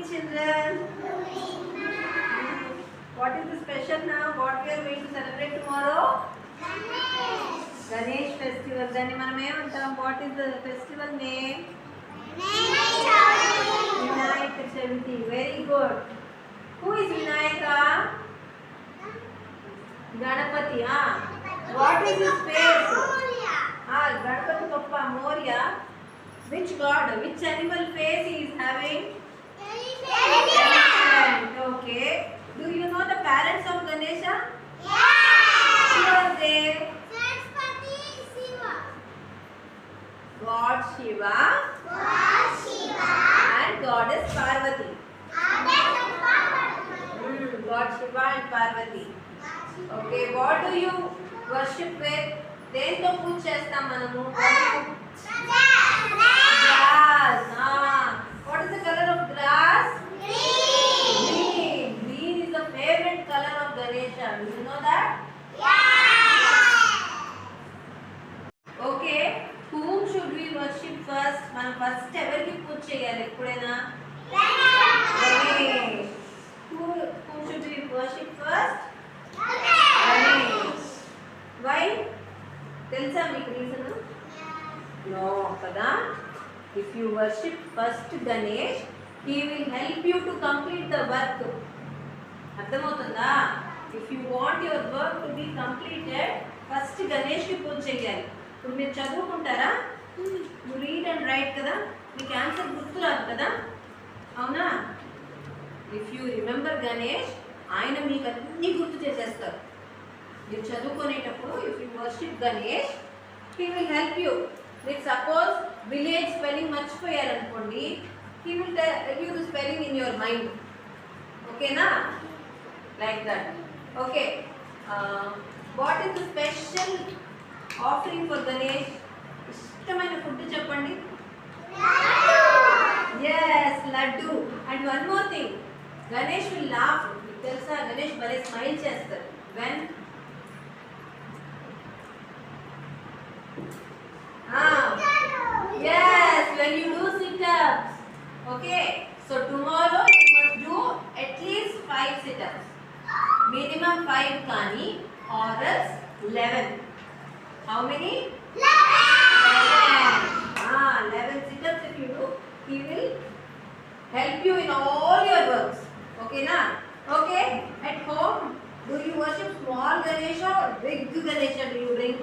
children? What is the special now? What we are going to celebrate tomorrow? Ganesh festival. Then what is the festival name? Vinayaka Chavithi. Very good. Who is Vinayaka? Ganapati. What is his face? Ganapati Bappa Moria. Which god? Which animal face he is having? Elephant. Okay. Do you know the parents of Ganesha? Yeah. Who are they? Saraswati, Shiva. God Shiva. God Shiva. And goddess Parvati. God Shiva and Parvati. Okay. What do you worship with? దేంతో పూజ చేస్తాం మనము? Grass. What is the color of grass? Green. Green is the favorite color of Ganesha. Do you know that? Yeah. Okay. Whom should we worship first? మనం first ఎవరికి పూజ చేయాలి ఎప్పుడైనా? Ganesh. Whom should we worship first? Ganesh. Why? తెలుసా మీకు reason? No, kada. If you worship first Ganesh, he will help you to complete the work. అర్థమవుతుందా? If you want your work to be completed, first Ganesh కి పూజ చేయాలి. ఇప్పుడు మీరు చదువుకుంటారా? You read and write కదా? మీకు answer గుర్తురాదు కదా? అవునా? If you remember Ganesh, ఆయన మీకు అన్ని గుర్తు చేసేస్తారు. మీరు చదువుకునేటప్పుడు if you worship Ganesh, he will help you. Like suppose village spelling మర్చిపోయారనుకోండి, he will tell you the spelling in your mind. Okay na? Like that. Okay. What is the special offering for Ganesh? ఇష్టమైన food చెప్పండి. Yes, laddu. And one more thing. Ganesh will laugh. మీకు తెలుసా Ganesh భలే smile చేస్తారు. When yes, when you do sit-ups. Okay, so tomorrow you must do at least 5 sit-ups. Minimum 5 kani or else 11. How many? 11. 11 sit-ups if you do, he will help you in all your works. Okay na? Okay, at home, do you worship small Ganesha or big Ganesha do you bring?